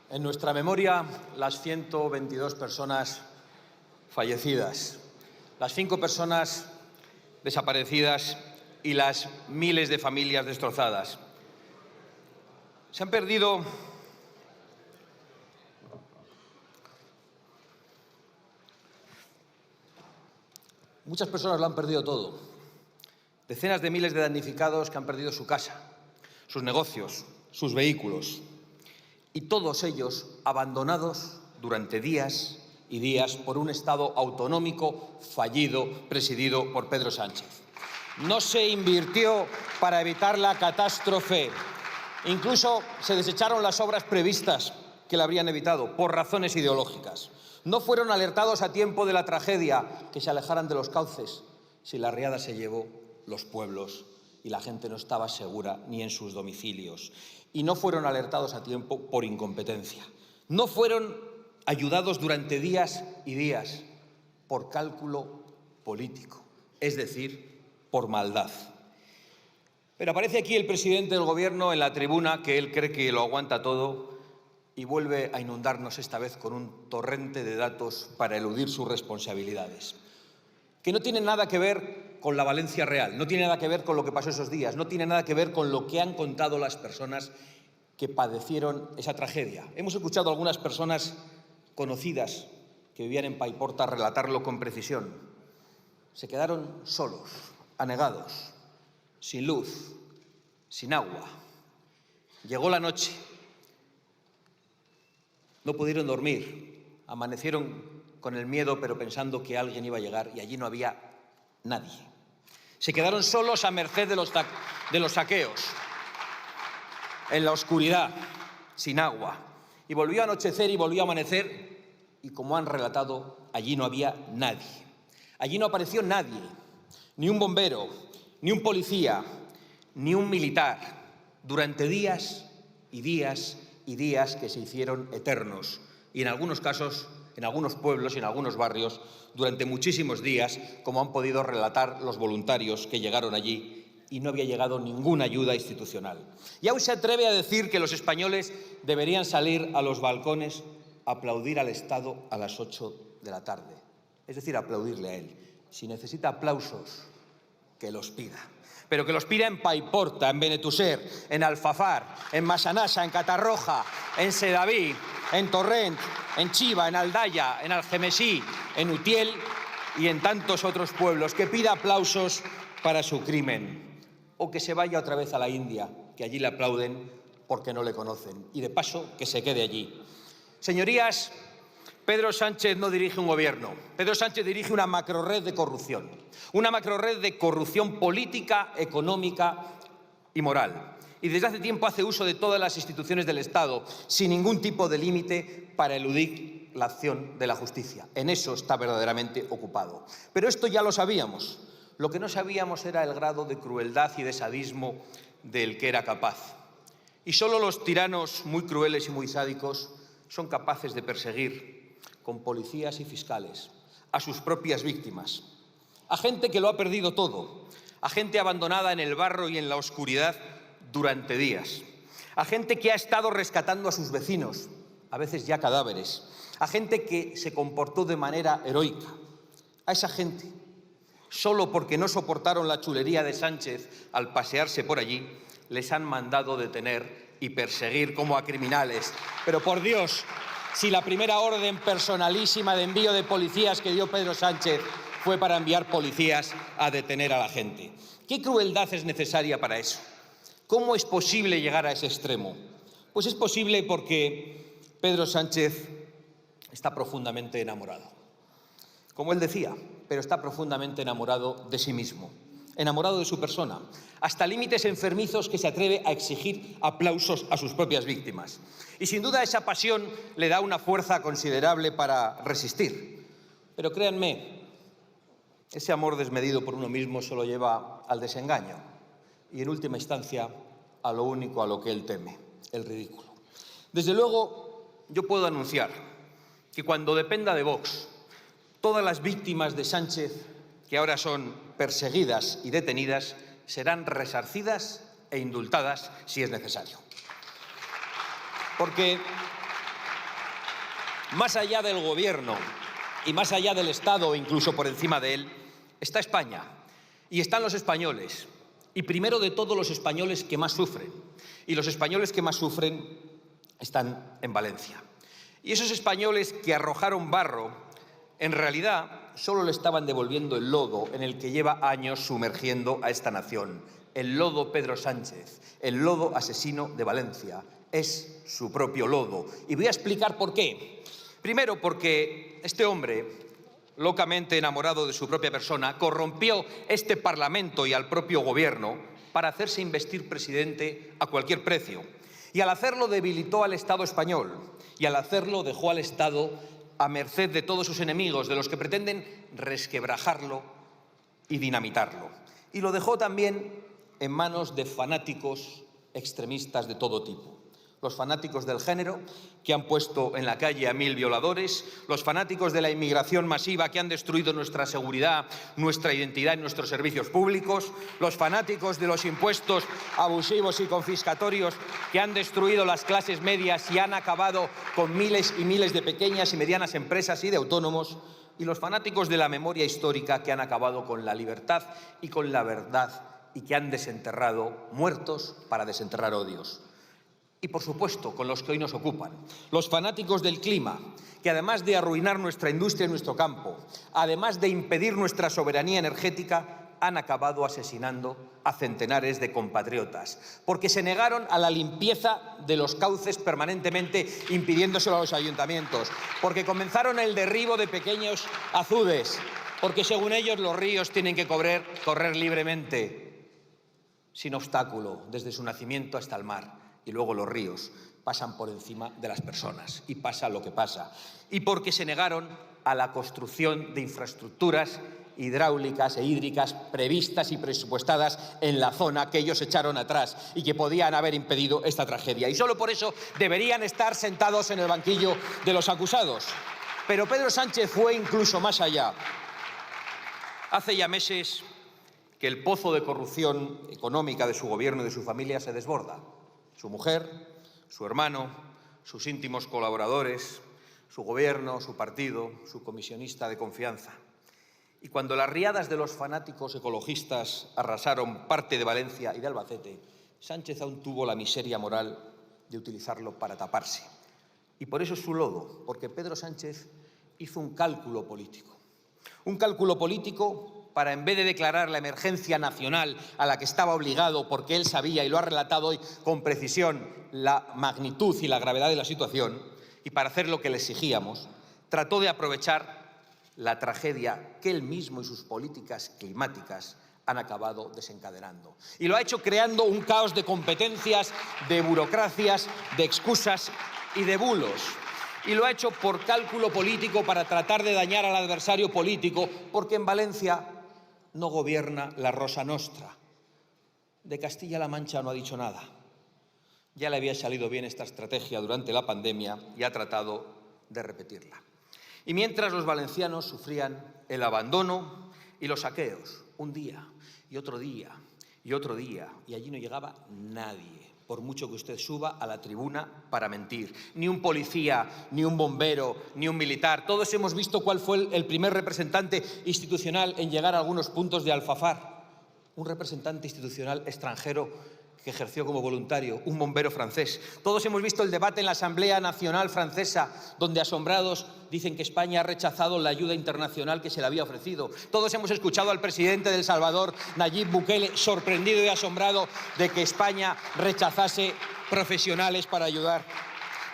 En nuestra memoria, las 122 personas fallecidas, las 5 personas desaparecidas y las miles de familias destrozadas. Se han perdido muchas personas, lo han perdido todo. Decenas de miles de damnificados que han perdido su casa, sus negocios, sus vehículos, y todos ellos abandonados durante días y días por un Estado autonómico fallido, presidido por Pedro Sánchez. No se invirtió para evitar la catástrofe. Incluso se desecharon las obras previstas que la habrían evitado por razones ideológicas. No fueron alertados a tiempo de la tragedia, que se alejaran de los cauces. Si la riada se llevó los pueblos y la gente no estaba segura ni en sus domicilios. Y no fueron alertados a tiempo por incompetencia. No fueron ayudados durante días y días por cálculo político, es decir, por maldad. Pero aparece aquí el presidente del Gobierno en la tribuna, que él cree que lo aguanta todo, y vuelve a inundarnos esta vez con un torrente de datos para eludir sus responsabilidades, que no tienen nada que ver con la Valencia real, no tiene nada que ver con lo que pasó esos días, no tiene nada que ver con lo que han contado las personas que padecieron esa tragedia. Hemos escuchado a algunas personas conocidas que vivían en Paiporta relatarlo con precisión. Se quedaron solos, anegados, sin luz, sin agua. Llegó la noche, no pudieron dormir, amanecieron con el miedo, pero pensando que alguien iba a llegar, y allí no había nadie. Se quedaron solos a merced de los saqueos, en la oscuridad, sin agua. Y volvió a anochecer y volvió a amanecer, y como han relatado, allí no había nadie. Allí no apareció nadie, ni un bombero, ni un policía, ni un militar, durante días y días y días que se hicieron eternos. Y en algunos casos, en algunos pueblos y en algunos barrios, durante muchísimos días, como han podido relatar los voluntarios que llegaron allí, y no había llegado ninguna ayuda institucional. Y aún se atreve a decir que los españoles deberían salir a los balcones a aplaudir al Estado a las 8 de la tarde. Es decir, aplaudirle a él. Si necesita aplausos, que los pida. Pero que los pida en Paiporta, en Benetússer, en Alfafar, en Massanassa, en Catarroja, en Sedaví, en Torrent, en Chiva, en Aldaya, en Algemesí, en Utiel y en tantos otros pueblos. Que pida aplausos para su crimen. O que se vaya otra vez a la India, que allí le aplauden porque no le conocen. Y de paso, que se quede allí. Señorías, Pedro Sánchez no dirige un gobierno. Pedro Sánchez dirige una macrorred de corrupción. Una macrorred de corrupción política, económica y moral. Y desde hace tiempo hace uso de todas las instituciones del Estado, sin ningún tipo de límite, para eludir la acción de la justicia. En eso está verdaderamente ocupado. Pero esto ya lo sabíamos. Lo que no sabíamos era el grado de crueldad y de sadismo del que era capaz. Y solo los tiranos muy crueles y muy sádicos son capaces de perseguir con policías y fiscales a sus propias víctimas, a gente que lo ha perdido todo, a gente abandonada en el barro y en la oscuridad durante días, a gente que ha estado rescatando a sus vecinos, a veces ya cadáveres, a gente que se comportó de manera heroica. A esa gente, solo porque no soportaron la chulería de Sánchez al pasearse por allí, les han mandado detener y perseguir como a criminales. Pero por Dios, si la primera orden personalísima de envío de policías que dio Pedro Sánchez fue para enviar policías a detener a la gente. ¿Qué crueldad es necesaria para eso? ¿Cómo es posible llegar a ese extremo? Pues es posible porque Pedro Sánchez está profundamente enamorado. Como él decía, pero está profundamente enamorado de sí mismo, enamorado de su persona, hasta límites enfermizos que se atreve a exigir aplausos a sus propias víctimas. Y sin duda esa pasión le da una fuerza considerable para resistir. Pero créanme, ese amor desmedido por uno mismo solo lleva al desengaño y en última instancia a lo único a lo que él teme, el ridículo. Desde luego, yo puedo anunciar que cuando dependa de Vox, todas las víctimas de Sánchez que ahora son perseguidas y detenidas serán resarcidas e indultadas si es necesario. Porque más allá del gobierno y más allá del Estado, incluso por encima de él, está España y están los españoles. Y primero de todo los españoles que más sufren. Y los españoles que más sufren están en Valencia. Y esos españoles que arrojaron barro, en realidad solo le estaban devolviendo el lodo en el que lleva años sumergiendo a esta nación. El lodo Pedro Sánchez, el lodo asesino de Valencia. Es su propio lodo. Y voy a explicar por qué. Primero, porque este hombre, locamente enamorado de su propia persona, corrompió este Parlamento y al propio gobierno para hacerse investir presidente a cualquier precio. Y al hacerlo debilitó al Estado español y al hacerlo dejó al Estado a merced de todos sus enemigos, de los que pretenden resquebrajarlo y dinamitarlo. Y lo dejó también en manos de fanáticos extremistas de todo tipo. Los fanáticos del género, que han puesto en la calle a 1000 violadores, los fanáticos de la inmigración masiva, que han destruido nuestra seguridad, nuestra identidad y nuestros servicios públicos, los fanáticos de los impuestos abusivos y confiscatorios, que han destruido las clases medias y han acabado con miles y miles de pequeñas y medianas empresas y de autónomos, y los fanáticos de la memoria histórica, que han acabado con la libertad y con la verdad y que han desenterrado muertos para desenterrar odios. Y, por supuesto, con los que hoy nos ocupan, los fanáticos del clima, que además de arruinar nuestra industria y nuestro campo, además de impedir nuestra soberanía energética, han acabado asesinando a centenares de compatriotas, porque se negaron a la limpieza de los cauces permanentemente impidiéndoselo a los ayuntamientos, porque comenzaron el derribo de pequeños azudes, porque según ellos los ríos tienen que correr libremente, sin obstáculo, desde su nacimiento hasta el mar. Y luego los ríos pasan por encima de las personas y pasa lo que pasa. Y porque se negaron a la construcción de infraestructuras hidráulicas e hídricas previstas y presupuestadas en la zona que ellos echaron atrás y que podían haber impedido esta tragedia. Y solo por eso deberían estar sentados en el banquillo de los acusados. Pero Pedro Sánchez fue incluso más allá. Hace ya meses que el pozo de corrupción económica de su gobierno y de su familia se desborda. Su mujer, su hermano, sus íntimos colaboradores, su gobierno, su partido, su comisionista de confianza. Y cuando las riadas de los fanáticos ecologistas arrasaron parte de Valencia y de Albacete, Sánchez aún tuvo la miseria moral de utilizarlo para taparse. Y por eso es su lodo, porque Pedro Sánchez hizo un cálculo político. Un cálculo político para, en vez de declarar la emergencia nacional a la que estaba obligado, porque él sabía, y lo ha relatado hoy con precisión, la magnitud y la gravedad de la situación, y para hacer lo que le exigíamos, trató de aprovechar la tragedia que él mismo y sus políticas climáticas han acabado desencadenando. Y lo ha hecho creando un caos de competencias, de burocracias, de excusas y de bulos. Y lo ha hecho por cálculo político para tratar de dañar al adversario político, porque en Valencia no gobierna la Rosa Nostra. De Castilla-La Mancha no ha dicho nada. Ya le había salido bien esta estrategia durante la pandemia y ha tratado de repetirla. Y mientras los valencianos sufrían el abandono y los saqueos, un día y otro día y otro día, y allí no llegaba nadie, por mucho que usted suba a la tribuna para mentir. Ni un policía, ni un bombero, ni un militar. Todos hemos visto cuál fue el primer representante institucional en llegar a algunos puntos de Alfafar. Un representante institucional extranjero que ejerció como voluntario, un bombero francés. Todos hemos visto el debate en la Asamblea Nacional Francesa, donde asombrados dicen que España ha rechazado la ayuda internacional que se le había ofrecido. Todos hemos escuchado al presidente de El Salvador, Nayib Bukele, sorprendido y asombrado de que España rechazase profesionales para ayudar.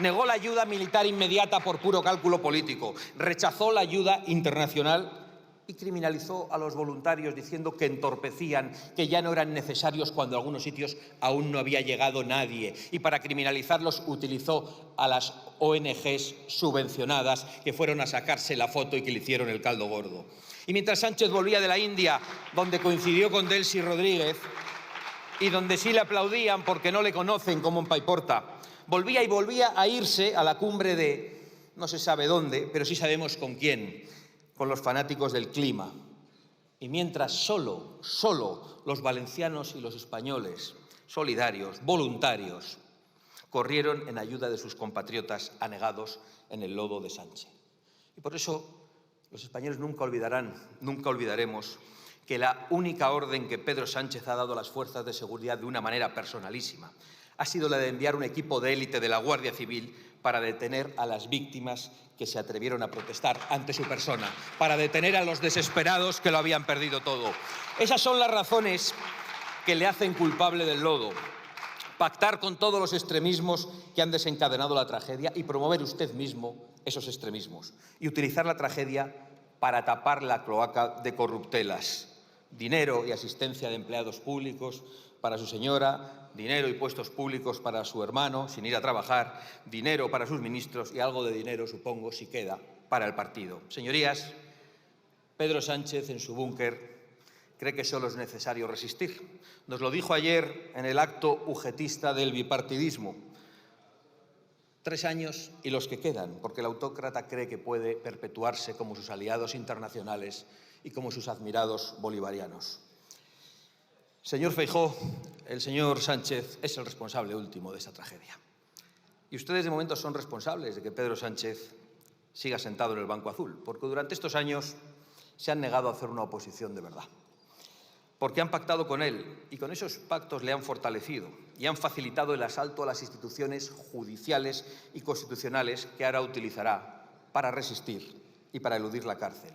Negó la ayuda militar inmediata por puro cálculo político. Rechazó la ayuda internacional y criminalizó a los voluntarios diciendo que entorpecían, que ya no eran necesarios cuando a algunos sitios aún no había llegado nadie. Y para criminalizarlos utilizó a las ONGs subvencionadas que fueron a sacarse la foto y que le hicieron el caldo gordo. Y mientras Sánchez volvía de la India, donde coincidió con Delcy Rodríguez y donde sí le aplaudían porque no le conocen como un paiporta, volvía a irse a la cumbre de no se sabe dónde, pero sí sabemos con quién, con los fanáticos del clima. Y mientras solo los valencianos y los españoles, solidarios, voluntarios, corrieron en ayuda de sus compatriotas anegados en el lodo de Sánchez. Y por eso los españoles nunca olvidaremos que la única orden que Pedro Sánchez ha dado a las fuerzas de seguridad de una manera personalísima ha sido la de enviar un equipo de élite de la Guardia Civil para detener a las víctimas que se atrevieron a protestar ante su persona, para detener a los desesperados que lo habían perdido todo. Esas son las razones que le hacen culpable del lodo. Pactar con todos los extremismos que han desencadenado la tragedia y promover usted mismo esos extremismos. Y utilizar la tragedia para tapar la cloaca de corruptelas. Dinero y asistencia de empleados públicos para su señora, dinero y puestos públicos para su hermano, sin ir a trabajar, dinero para sus ministros y algo de dinero, supongo, si queda, para el partido. Señorías, Pedro Sánchez, en su búnker, cree que solo es necesario resistir. Nos lo dijo ayer en el acto ujetista del bipartidismo. 3 años y los que quedan, porque el autócrata cree que puede perpetuarse como sus aliados internacionales y como sus admirados bolivarianos. Señor Feijóo, el señor Sánchez es el responsable último de esta tragedia. Y ustedes de momento son responsables de que Pedro Sánchez siga sentado en el banco azul, porque durante estos años se han negado a hacer una oposición de verdad. Porque han pactado con él y con esos pactos le han fortalecido y han facilitado el asalto a las instituciones judiciales y constitucionales que ahora utilizará para resistir y para eludir la cárcel.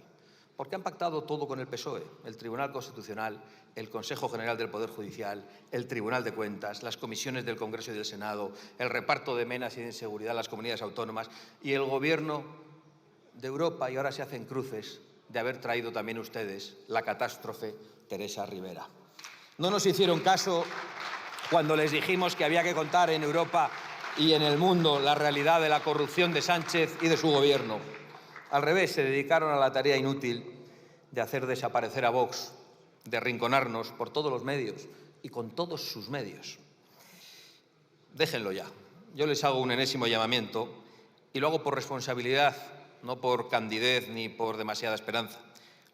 Porque han pactado todo con el PSOE, el Tribunal Constitucional, el Consejo General del Poder Judicial, el Tribunal de Cuentas, las comisiones del Congreso y del Senado, el reparto de menas y de inseguridad en las comunidades autónomas y el Gobierno de Europa, y ahora se hacen cruces de haber traído también ustedes la catástrofe Teresa Rivera. No nos hicieron caso cuando les dijimos que había que contar en Europa y en el mundo la realidad de la corrupción de Sánchez y de su gobierno. Al revés, se dedicaron a la tarea inútil de hacer desaparecer a Vox, de arrinconarnos por todos los medios y con todos sus medios. Déjenlo ya. Yo les hago un enésimo llamamiento y lo hago por responsabilidad, no por candidez ni por demasiada esperanza.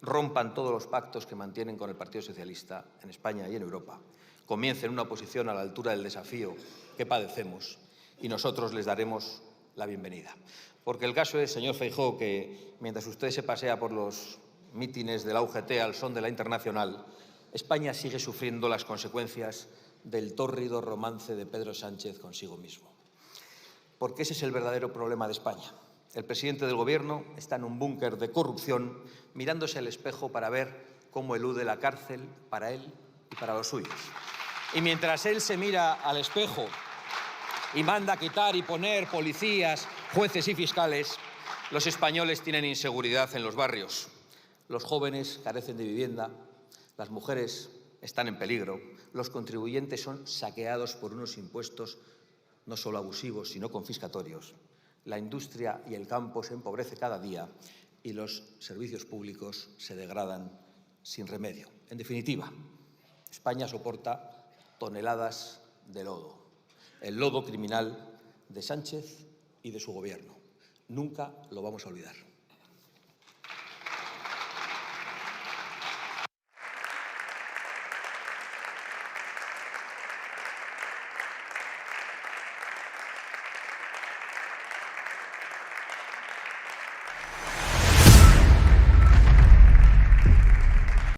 Rompan todos los pactos que mantienen con el Partido Socialista en España y en Europa. Comiencen una oposición a la altura del desafío que padecemos y nosotros les daremos la bienvenida. Porque el caso es, señor Feijóo, que mientras usted se pasea por los mítines de la UGT al son de la Internacional, España sigue sufriendo las consecuencias del tórrido romance de Pedro Sánchez consigo mismo. Porque ese es el verdadero problema de España. El presidente del Gobierno está en un búnker de corrupción, mirándose al espejo para ver cómo elude la cárcel para él y para los suyos. Y mientras él se mira al espejo y manda quitar y poner policías, jueces y fiscales, los españoles tienen inseguridad en los barrios. Los jóvenes carecen de vivienda, las mujeres están en peligro, los contribuyentes son saqueados por unos impuestos no solo abusivos, sino confiscatorios. La industria y el campo se empobrecen cada día y los servicios públicos se degradan sin remedio. En definitiva, España soporta toneladas de lodo, el lodo criminal de Sánchez y de su gobierno. Nunca lo vamos a olvidar.